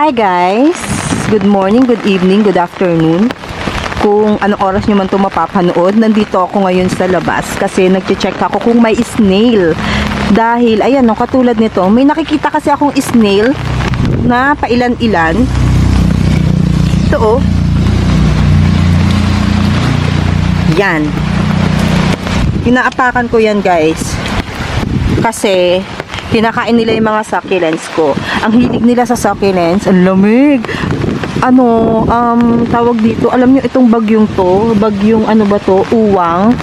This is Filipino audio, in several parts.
Hi guys! Good morning, good evening, good afternoon. Kung anong oras nyo man ito mapapanood, nandito ako ngayon sa labas kasi nag-check ako kung may snail. Dahil, ayan no, katulad nito, may nakikita kasi akong snail na pailan-ilan. Ito oh. Yan. Inaapakan ko yan guys. Kasi kinakain nila yung mga succulents ko. Ang hilig nila sa succulents, ang lamig. Tawag dito, alam nyo itong bagyong to, bagyong ano ba to, uwang.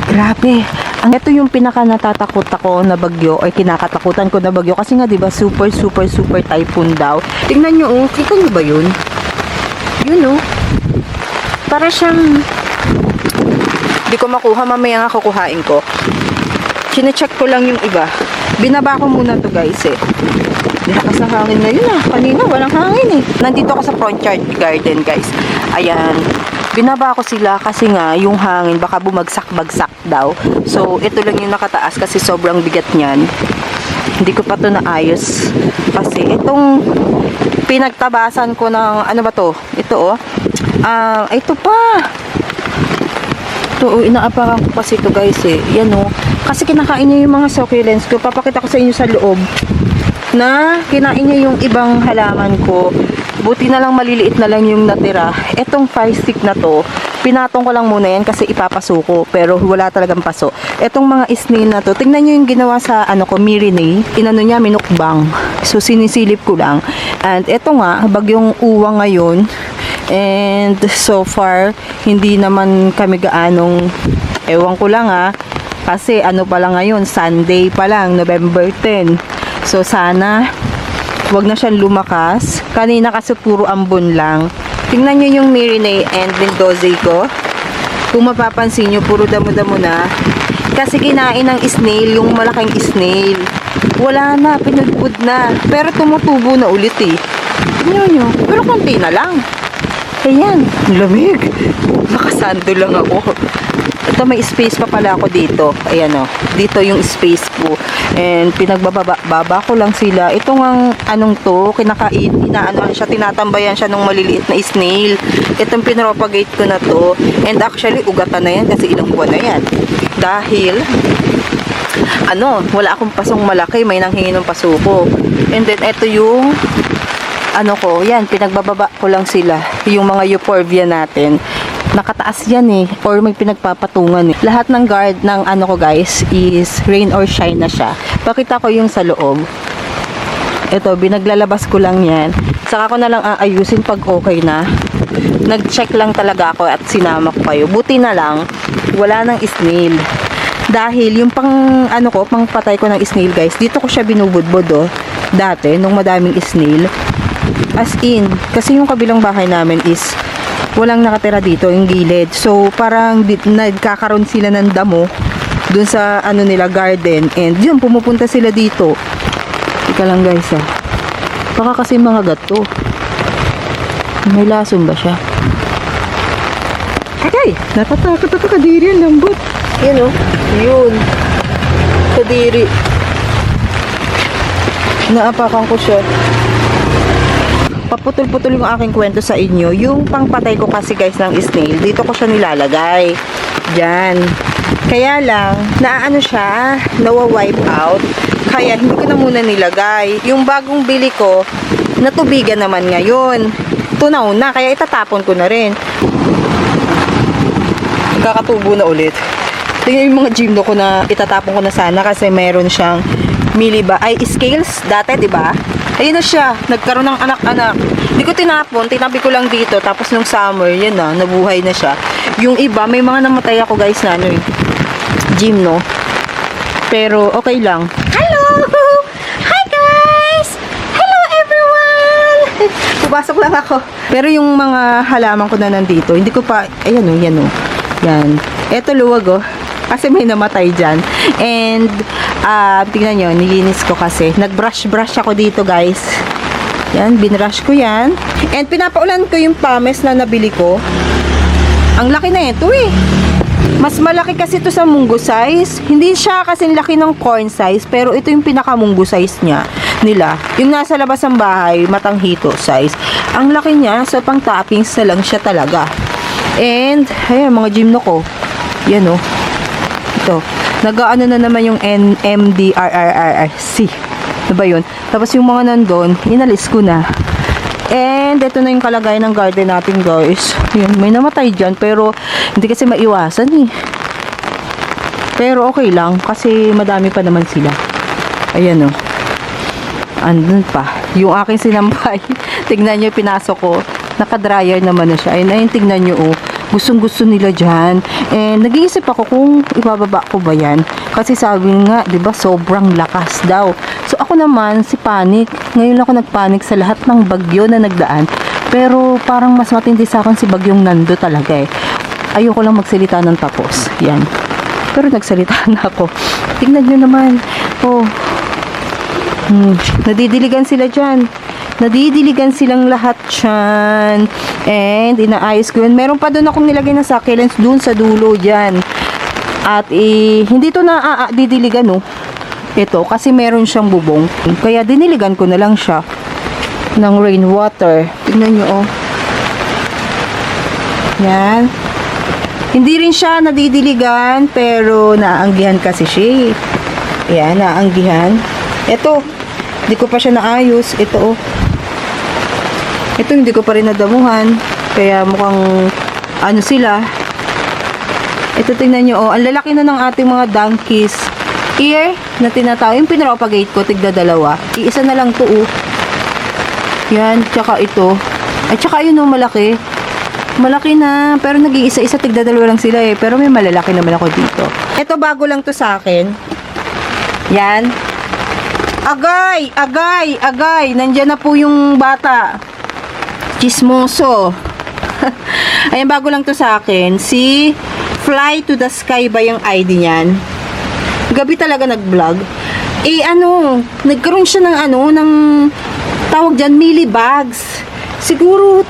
Grabe. Ito yung pinaka natatakot ako na bagyo, or kinakatakutan ko na bagyo. Kasi nga diba, super typhoon daw. Tingnan nyo, oh, kita nyo ba yun? Yun, oh. Para siyang, di ko makuha, mamaya nga kukuhain ko. Sinecheck ko lang yung iba. Binaba ko muna to guys eh. Lakas ng hangin na yun ah. Kanina walang hangin eh. Nandito ako sa front yard garden guys. Ayan. Binaba ko sila kasi nga yung hangin baka bumagsak-bagsak daw. So ito lang yung nakataas kasi sobrang bigat niyan. Hindi ko pa to naayos. Kasi itong pinagtabasan ko ng ano ba to? Ito oh. Ito pa. Ito oh, inaapakan ko kasi ito guys eh. Yan oh. Kasi kinakain niya yung mga succulents ko. Papakita ko sa inyo sa loob na kinain niya yung ibang halaman ko. Buti na lang maliliit na lang yung natira. Etong fire stick na to, pinatong ko lang muna yan kasi ipapasuko. Pero wala talagang paso. Etong mga snail na to, tingnan nyo yung ginawa sa ano ko, Mirinay. Inano niya, minukbang. So sinisilip ko lang. And eto nga, bagyong uwang ngayon. And so far, hindi naman kami gaanong, ewan ko lang ha. Kasi ano pa lang ngayon, Sunday pa lang, November 10. So sana wag na siyang lumakas. Kanina kasi puro ambon lang. Tingnan nyo yung Mirinay and Mendoza ko. Kung mapapansin nyo, puro damo-damo na. Kasi kinain ng snail, yung malaking snail. Wala na, pinudpud na. Pero tumutubo na ulit eh. Tingnan nyo, pero konti na lang. Ayan, lamig. Nakasando lang ako. Ito may space pa pala ako dito. Ayan o. Dito yung space ko. And pinagbababa ko lang sila. Ito ngang anong to, kinakain, inaanohan siya, tinatambayan siya nung maliliit na snail. Itong pinropagate ko na to. And actually, ugatan na yan kasi ilang buwan na yan. Dahil, wala akong pasong malaki. May nanghingi ng pasuko. And then, ito yung yan, pinagbababa ko lang sila. Yung mga euphorbia natin. Nakataas yan eh, or may pinagpapatungan eh. Lahat ng guard ng ko guys is rain or shine na siya. Pakita ko yung sa loob. Ito, binaglalabas ko lang yan. Saka ko na lang aayusin pag okay na. Nag-check lang talaga ako at sinama ko kayo. Buti na lang, wala nang snail. Dahil yung pang patay ko ng snail guys, dito ko siya binubudbod oh. Dati, nung madaming snail. As in, kasi yung kabilang bahay namin is walang nakatira dito, yung gilid. So, parang nagkakaroon sila ng damo dun sa nila garden. And yun, pumupunta sila dito. Ika lang guys baka kasi mga gato. May lason ba siya? Agay! Natatakot ako, kadiri ang lambot. Yan oh. Yun. Kadiri. Naapakan ko siya. Paputol-putol yung aking kwento sa inyo. Yung pangpatay ko kasi guys ng snail, dito ko siya nilalagay. Diyan. Kaya lang, siya, nawa-wipe out. Kaya hindi ko na muna nilagay. Yung bagong bili ko, natubigan naman ngayon. Tunaw na, kaya itatapon ko na rin. Kakatubo na ulit. Tingnan yung mga gymno ko na itatapon ko na sana kasi mayroon siyang scales dati, di ba? Ayun na siya, nagkaroon ng anak-anak. Hindi ko tinapon, tinabi ko lang dito. Tapos nung summer, yan na, nabuhay na siya. Yung iba, may mga namatay ako guys na gymno. Pero okay lang. Hello! Hi guys! Hello everyone! Pupasok lang ako. Pero yung mga halaman ko na nandito, hindi ko pa, ayan o, yan o. Yan. Eto luwag o. Kasi may namatay dyan. And, tingnan nyo, nilinis ko kasi. Nag-brush ako dito, guys. Yan, binrush ko yan. And, pinapaulan ko yung pumice na nabili ko. Ang laki na ito eh. Mas malaki kasi ito sa munggo size. Hindi siya kasing laki ng corn size, pero ito yung pinaka munggo size niya. nila. Yung nasa labas ng bahay, matanghito size. Ang laki niya, so pang toppings na lang siya talaga. And, ayan, mga gymno ko. Yan o. Ito. Nag-ano na naman yung MDRRRC. Ano ba yun? Tapos yung mga nandun, inalis ko na. And, ito na yung kalagayan ng garden natin, guys. Yan, may namatay dyan, pero hindi kasi maiwasan eh. Pero okay lang, kasi madami pa naman sila. Ayan o. Andun pa. Yung aking sinampay, tignan nyo, pinasok ko. Naka-dryer naman na siya. Ayun, tignan nyo, oh. Gustong-gusto nila dyan. And nag-iisip ako kung ibababa ko ba yan. Kasi sabi nga, di ba, sobrang lakas daw. So ako naman, si panic. Ngayon ako nagpanic sa lahat ng bagyo na nagdaan. Pero parang mas matindi sa akin si bagyong Nando talaga eh. Ayoko lang magsalita ng tapos. Yan. Pero nagsalita na ako. Tignan nyo naman. Oh. Nadidiligan sila dyan. Nadidiligan silang lahat dyan. And, inaayos ko yun. Meron pa doon akong nilagay na succulents doon sa dulo dyan. At, hindi to na didiligan, no. Ito, kasi meron siyang bubong. Kaya, diniligan ko na lang siya ng rainwater. Tignan nyo, oh. Yan. Hindi rin siya nadidiligan, pero naanggihan kasi siya. Yan, naanggihan. Ito, hindi ko pa siya naayos. Ito, oh. Ito, hindi ko pa rin nadamuhan. Kaya mukhang, ano sila. Ito, tingnan nyo, oh. Ang lalaki na ng ating mga donkeys ear na tinatawag. Yung pinropagate ko, tigda dalawa. Iisa na lang to, oh. Yan, tsaka ito. At tsaka yun, oh, malaki. Malaki na. Pero nag-iisa-isa, tigda dalawa lang sila, eh. Pero may malalaki naman ako dito. Ito, bago lang to sa akin. Yan. Agay! Agay! Agay! Nandyan na po yung bata. Chismoso. Ayan, bago lang to sa akin. Si Fly to the Sky ba yung ID niyan? Gabi talaga nag-vlog. Nagkaroon siya ng ng tawag dyan, millibags. Siguro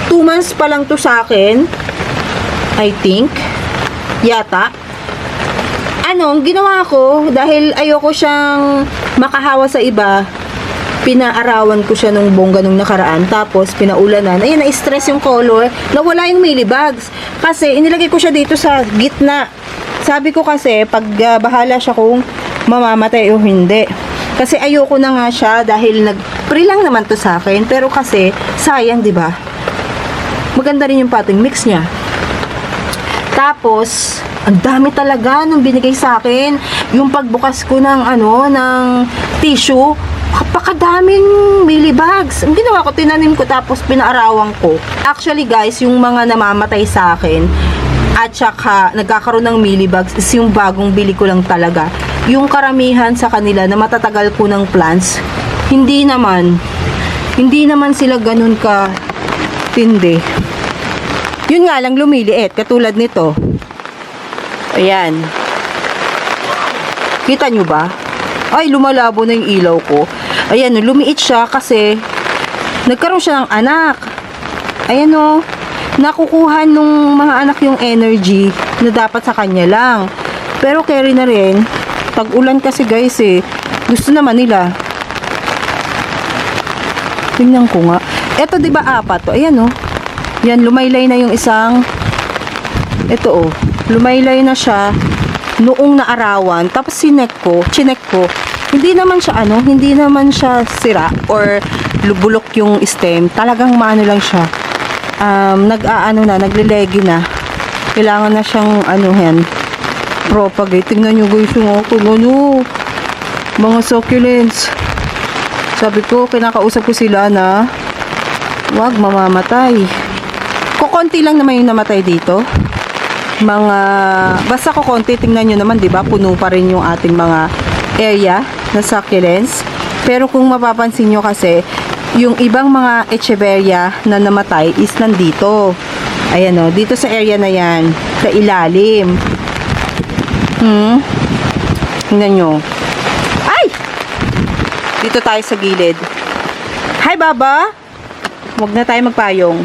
2 months pa lang to sa akin. I think. Yata. Ang ginawa ko, dahil ayoko siyang makahawa sa iba, pinaarawan ko siya nung bongga nung nakaraan, tapos pinaulanan. Ayun, na-stress yung color, nawala yung millibags. Kasi, inilagay ko siya dito sa gitna. Sabi ko kasi, pag bahala siya kung mamamatay o hindi. Kasi ayoko na nga siya, dahil pre lang naman to sa akin, pero kasi, sayang, di ba? Maganda rin yung potting mix niya. Tapos, ang dami talaga nung binigay sa akin. Yung pagbukas ko ng ng tissue, kapakadaming millibags. Ang ginawa ko, tinanim ko tapos pinaarawan ko. Actually guys, yung mga namamatay sa akin at saka nagkakaroon ng millibags is yung bagong bili ko lang talaga. Yung karamihan sa kanila na matatagal ko ng plants, hindi naman sila ganun ka tindi. Yun nga lang, lumiliit. Katulad nito. Ayan. Kita nyo ba? Ay, lumalabo na yung ilaw ko. Ayan, lumiit siya kasi nagkaroon siya ng anak. Ayan o. Nakukuha nung mga anak yung energy na dapat sa kanya lang. Pero carry na rin. Tag-ulan kasi guys eh. Gusto naman nila. Tingnan ko nga. Eto diba 4 to? Ayan o. Yan, lumaylay na yung isang. Ito oh, lumaylay na siya noong naarawan. Tapos chinek ko. Hindi naman siya sira or lubulok yung stem. Talagang maano lang siya. Naglilegi na. Kailangan na siyang propagate. Tingnan nyo guys yung mga succulents. Sabi ko, kinakausap ko sila na wag mamamatay. Kukonti lang naman yung namatay dito. Basta kukonti, tingnan nyo naman, diba? Puno pa rin yung ating mga area na succulents. Pero kung mapapansin nyo kasi, yung ibang mga echeveria na namatay is nandito. Ayan o, dito sa area na yan, sa ilalim. Tingnan nyo. Ay! Dito tayo sa gilid. Hi, Baba! Huwag na tayo magpayong.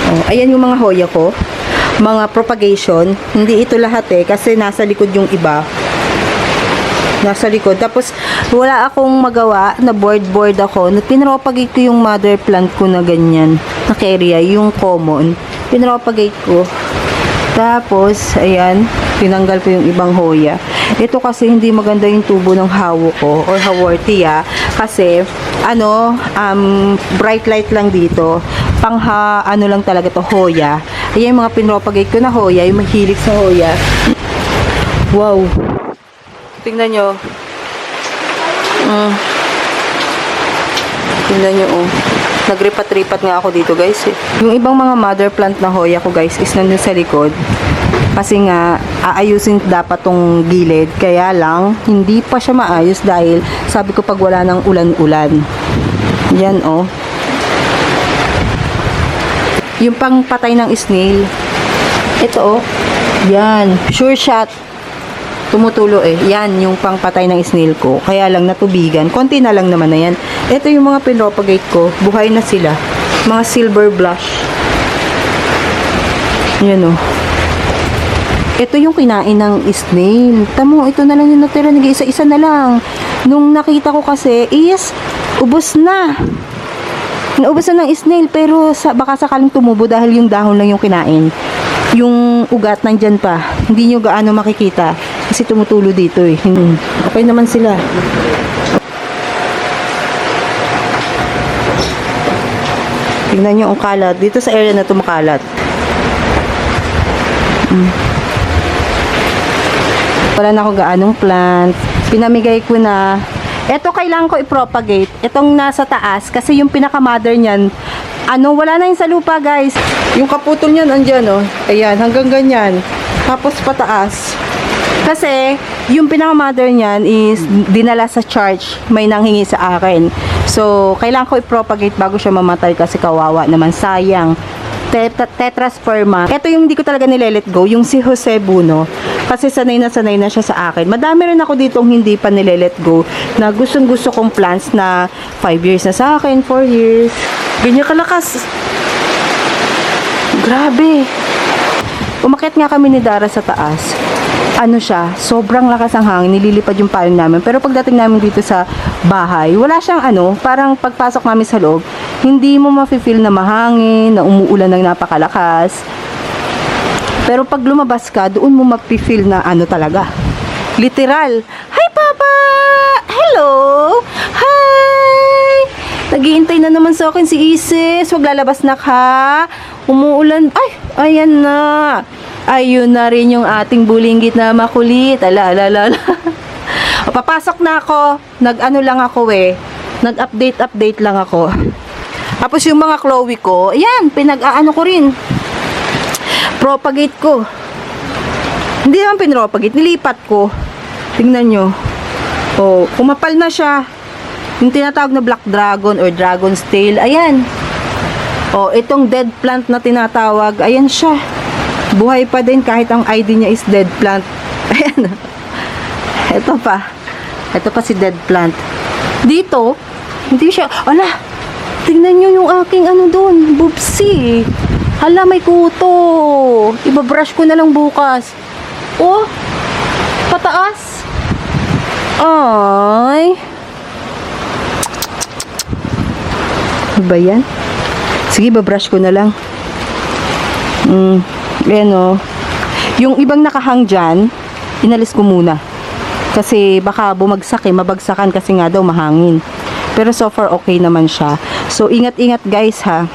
Oh, ayan yung mga hoya ko. Mga propagation. Hindi ito lahat kasi nasa likod yung iba. Nasa likod. Tapos, wala akong magawa, na board ako. Pinropagate ko yung mother plant ko na ganyan, na carrier, yung common. Pinropagate ko. Tapos, ayan, tinanggal ko yung ibang hoya. Ito kasi hindi maganda yung tubo ng hawo ko, or hawortia, kasi, bright light lang dito. Ano lang talaga to, hoya. Ayan yung mga pinropagate ko na hoya, yung mahilig sa hoya. Wow! Tingnan nyo. Tingnan nyo, oh. Nagripat-ripat nga ako dito, guys. Yung ibang mga mother plant na hoya ko, guys, is nandun sa likod. Kasi nga, aayusin dapat tong gilid. Kaya lang, hindi pa siya maayos dahil sabi ko pag wala ng ulan-ulan. Yan, oh. Yung pang patay ng snail. Ito, oh. Yan. Sure shot. Tumutulo eh. Yan, yung pangpatay ng snail ko. Kaya lang natubigan. Konti na lang naman na yan. Ito yung mga pinropagate ko. Buhay na sila. Mga silver blush. Yan o. Ito yung kinain ng snail. Tamo, ito na lang yung natira. Nag-isa-isa na lang. Nung nakita ko kasi is, ubos na. Naubos na ng snail. Pero baka sakaling tumubo dahil yung dahon lang yung kinain. Yung ugat nandyan pa. Hindi nyo gaano makikita. Kasi tumutulo dito eh. Okay naman sila. Tingnan nyo ang kalat. Dito sa area na tumakalat. Wala na ako gaanong plant. Pinamigay ko na. Ito kailangan ko i-propagate. Itong nasa taas. Kasi yung pinaka-mother niyan, wala na yun sa lupa, guys. Yung kaputol niyan, andyan, oh. Ayan, hanggang ganyan. Tapos pataas. Kasi, yung pinaka-mother niyan is dinala sa church. May nanghingi sa akin. So, kailangan ko i-propagate bago siya mamatay kasi kawawa naman. Sayang. Tetrasperma. Ito yung hindi ko talaga nile-let go. Yung si Jose Buno. Kasi sanay na siya sa akin. Madami rin ako ditong hindi pa nile-let go. Na gustong-gusto kong plants na 5 years na sa akin, 4 years. Ganyan kalakas. Grabe. Umakyat nga kami ni Dara sa taas. Sobrang lakas ang hangin, nililipad yung payong namin. Pero pagdating namin dito sa bahay, wala siyang parang pagpasok namin sa loob, hindi mo mafe-feel na mahangin, na umuulan ng napakalakas. Pero pag lumabas ka, doon mo mafe-feel na talaga. Literal. Hi, Papa! Hello! Hi! Naghihintay na naman sa akin si Isis. Huwag lalabas na ka. Umuulan. Ay, ayan na. Ayun na rin yung ating bulinggit na makulit. Ala. Papasok na ako. Lang ako eh. Nag-update lang ako. Tapos yung mga Chloe ko, ayan, ko rin. Propagate ko. Hindi naman pinropagate, nilipat ko. Tingnan nyo. Oh, kumapal na siya. Yung tinatawag na black dragon or dragon's tail, ayan. Oh, itong dead plant na tinatawag, ayan siya. Buhay pa din kahit ang ID niya is dead plant. Ayan. Ito pa si dead plant. Dito, hindi siya, tingnan nyo yung aking doon, bubsi. Hala, may kuto. Ibabrush ko na lang bukas. Oh, pataas. Ay. Ano ba yan? Sige, babrush ko na lang. Ayan o. Yung ibang nakahang dyan, inalis ko muna. Kasi baka bumagsak mabagsakan kasi nga daw mahangin. Pero so far okay naman siya. So ingat-ingat guys ha.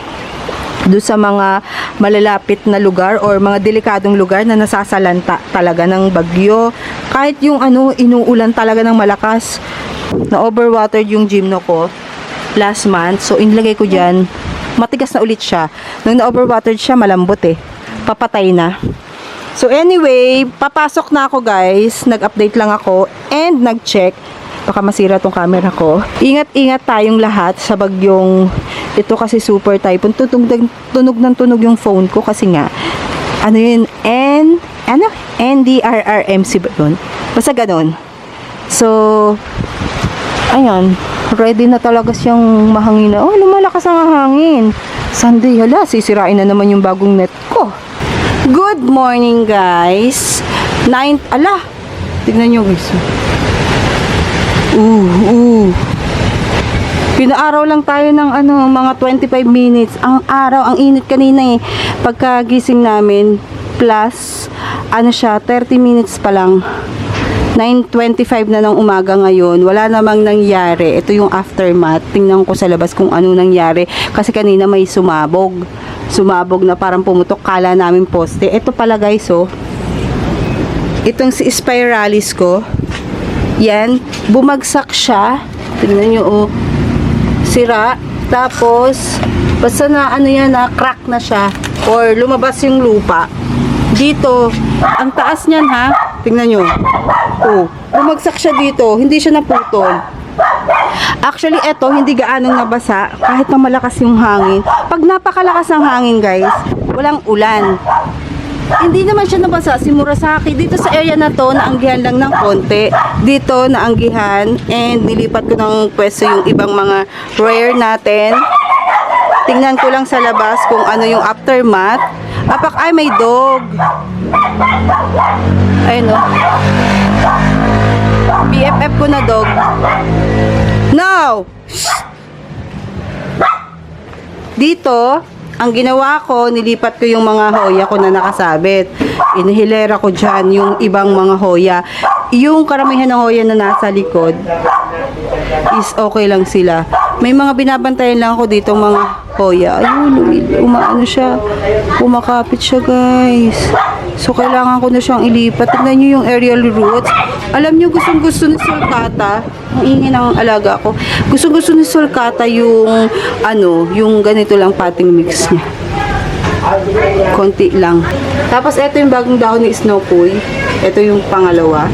Doon sa mga malalapit na lugar or mga delikadong lugar na nasasalanta talaga ng bagyo. Kahit yung inuulan talaga ng malakas. Na overwatered yung gymno ko last month. So inilagay ko dyan. Matigas na ulit siya. Nung na-overwatered siya, malambot papatay na. So anyway, papasok na ako guys. Nag-update lang ako and nag-check. Baka masira tong camera ko. Ingat-ingat tayong lahat sa bagyong ito kasi super typhoon. Tunog yung phone ko kasi nga yun? NDRRMC ba yun? Basta ganon. So ayan, ready na talaga siyang mahangin na. Oh, lumalakas ang hangin. Sunday, sisirain na naman yung bagong net ko. Good morning guys. Tignan nyo guys. Pinaaraw lang tayo ng mga 25 minutes. Ang araw, ang init kanina eh. Pagkagising namin, plus, siya, 30 minutes pa lang. 9:25 na ng umaga ngayon. Wala namang nangyari. Ito yung aftermath. Tingnan ko sa labas kung ano nangyari. Kasi kanina may sumabog. Sumabog na parang pumutok. Kala namin poste. Ito pala guys, oh. Itong si spiralis ko. Yan. Bumagsak siya. Tingnan nyo, oh. Sira. Tapos, basta na crack na siya. Or lumabas yung lupa. Dito, ang taas niyan ha. Tingnan nyo. Oh, bumagsak siya dito. Hindi siya naputol. Actually, eto, hindi gaanong nabasa. Kahit na malakas yung hangin. Pag napakalakas ng hangin, guys, walang ulan. Hindi naman siya nabasa. Si Murasaki, dito sa area na to, naanggihan lang ng konti. Dito, naanggihan. And nilipat ko ng pwesto yung ibang mga rare natin. Tingnan ko lang sa labas kung ano yung aftermath. Ay, may dog. Ayun o. BFF ko na dog. No! Dito, ang ginawa ko, nilipat ko yung mga hoya ko na nakasabit. Inihilera ko dyan yung ibang mga hoya. Yung karamihan ng hoya na nasa likod is okay lang sila. May mga binabantayan lang ako dito mga hoya. Ayun, umaano siya. Kumakapit siya, guys. So, kailangan ko na siyang ilipat. Tignan nyo yung aerial roots. Alam nyo, gustong-gusto ni Sulcata. Ang ingin ng alaga ko. Gustong-gusto ni Sulcata yung, yung ganito lang potting mix niya. Konti lang. Tapos, ito yung bagong dahon ni Snowpoy. Ito yung pangalawa.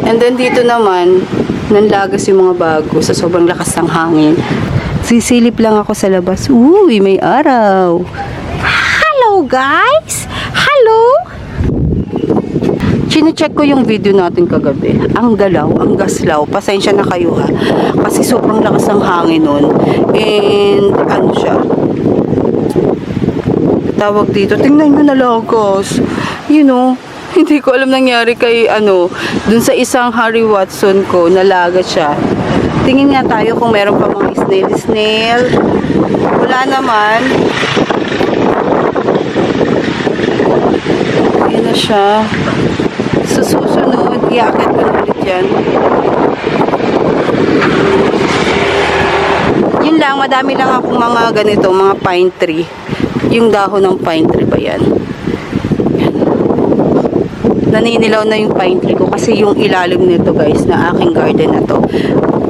And then, dito naman, nanlagas yung mga bago sa sobrang lakas ng hangin. Sisilip lang ako sa labas. Uy, may araw. Hello, guys! Hello! Chine-check ko yung video natin kagabi. Ang galaw, ang gaslaw. Pasensya na kayo ha. Kasi sobrang lakas ng hangin nun. And, siya. Tawag dito. Tingnan nyo nalagas. You know, hindi ko alam nangyari kay dun sa isang Harry Watson ko, nalaga siya. Tingin nga tayo kung meron pa mga snail. Wala naman. Ayan na siya. Sa susunod, iaakit ko na ulit yan. Yun lang, madami lang akong mga ganito, mga pine tree. Yung dahon ng pine tree ba yan? Naninilaw na yung pine tree ko kasi yung ilalim nito guys na aking garden na to,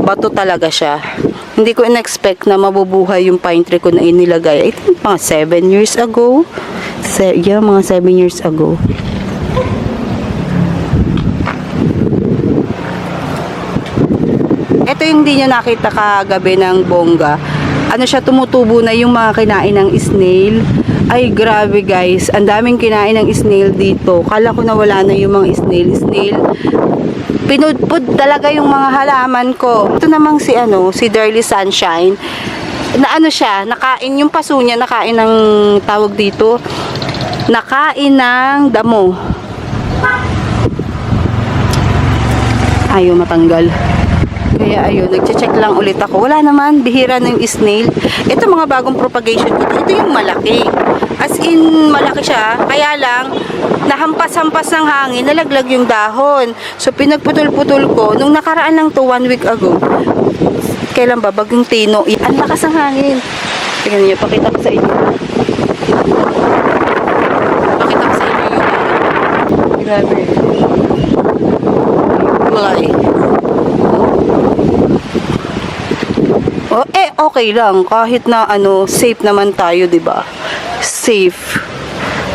bato talaga siya. Hindi ko in-expect na mabubuhay yung pine tree ko na inilagay. I think mga 7 years ago. Yeah, mga 7 years ago. Ito yung hindi nyo nakita kagabi ng bongga. Siya, tumutubo na yung mga kinain ng snail. Ay, grabe guys. Ang daming kinain ng snail dito. Kala ko na wala na yung mga snail. Pinudpud talaga yung mga halaman ko. Ito namang si Darly Sunshine. Na siya, nakain yung paso niya, nakain ng tawag dito. Nakain ng damo. Ayaw matanggal. Kaya ayun, nagche-check lang ulit ako. Wala naman, bihira na yung snail. Ito mga bagong propagation ko. Ito yung malaki. As in, malaki siya. Kaya lang, nahampas-hampas ng hangin, nalaglag yung dahon. So, pinagputol-putol ko. Nung nakaraan lang to, 1 week ago. Kailan ba? Bagong Tino. Ang lakas ng hangin. Tingnan niyo, pakita ko sa inyo. Pakita ko sa inyo yung grabe. Kulay. Okay lang kahit na safe naman tayo, 'di ba? Safe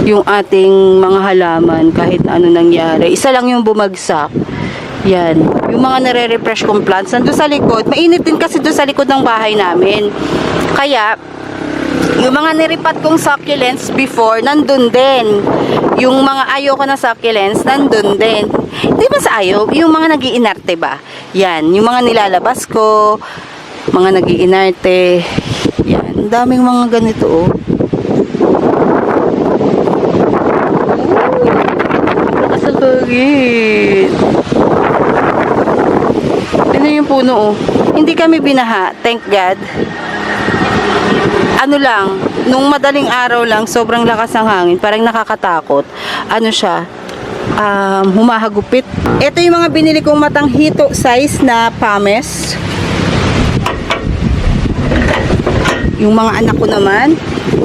yung ating mga halaman kahit na nangyari. Isa lang yung bumagsak. Yan. Yung mga nare-refresh kong plants nandun sa likod. Mainit din kasi doon sa likod ng bahay namin. Kaya yung mga niripat kong succulents before, nandun din. Yung mga ayoko na succulents, nandun din. Di ba sa ayaw? Yung mga nag-iinarte ba? Yan. Yung mga nilalabas ko, mga nag-iinarte. Yan. Daming mga ganito, oh. Lakas ang hangin. Yan na yung puno, oh. Hindi kami binaha, thank God. Ano lang, nung madaling araw lang, sobrang lakas ng hangin, parang nakakatakot. Ano siya, humahagupit. Ito yung mga binili kong matanghito size na pames. Yung mga anak ko naman,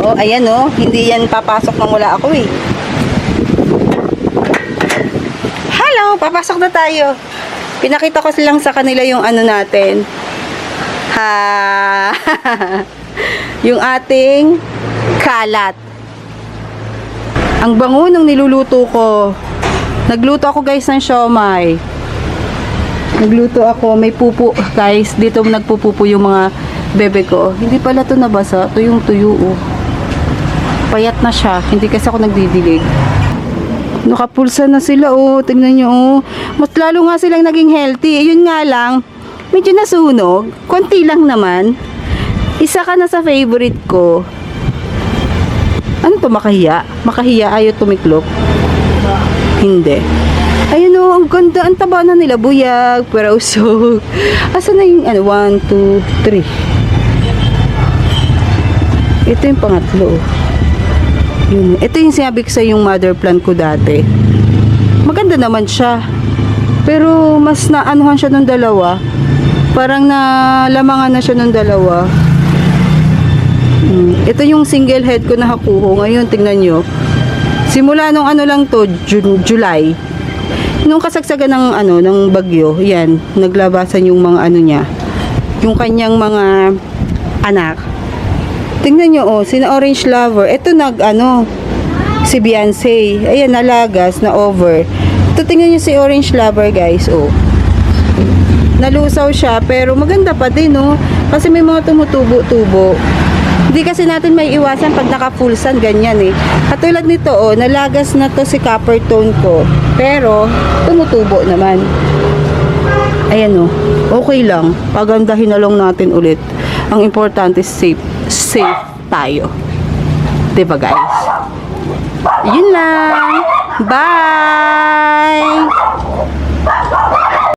oh, ayan oh, hindi yan papasok nang wala ako eh. Hello, papasok na tayo. Pinakita ko silang sa kanila yung ano natin. Ha. Yung ating kalat. Ang bango ng niluluto ko. Nagluto ako guys ng siomai. Nagluto ako, may pupo guys. Dito nagpupupo yung mga bebe ko. Hindi pala to nabasa. Ito yung tuyo oh. Payat na siya. Hindi kasi ako nagdidilig. Nakapulsa na sila oh. Tingnan nyo oh. Mas lalo nga silang naging healthy. Yun nga lang. Medyo nasunog. Konti lang naman. Isa ka na sa favorite ko. Ano to, makahiya? Makahiya, ayaw tumiklop? Hindi. Ayun o, ang ganda. Ang taba na nila. Buyag, pero usog. Asa na yung, 1, 2, 3. Ito yung pangatlo. Yun. Ito yung sinabi ko sa yung mother plant ko dati. Maganda naman siya. Pero mas naanuhan siya nung dalawa. Parang nalamangan na siya nung dalawa. Ito yung single head ko na hakuho. Ngayon, tingnan nyo. Simula nung ano lang to, July. Nung kasagsagan ng ng bagyo, yan, naglabasan yung mga ano niya. Yung kanyang mga anak. Tingnan nyo, oh, sina Orange Lover. Ito si Beyonce. Ayan, nalagas, na over. Ito, tingnan nyo si Orange Lover, guys, oh. Nalusaw siya, pero maganda pa din, oh. Kasi may mga tumutubo-tubo. Hindi kasi natin may iwasan pag naka-full sun, ganyan eh. Katulad nito, oh, nalagas na to si copper tone ko. Pero, tumutubo naman. Ayan, oh. Okay lang. Pagandahin na lang natin ulit. Ang importante, safe tayo. Diba, guys? Yun lang. Bye!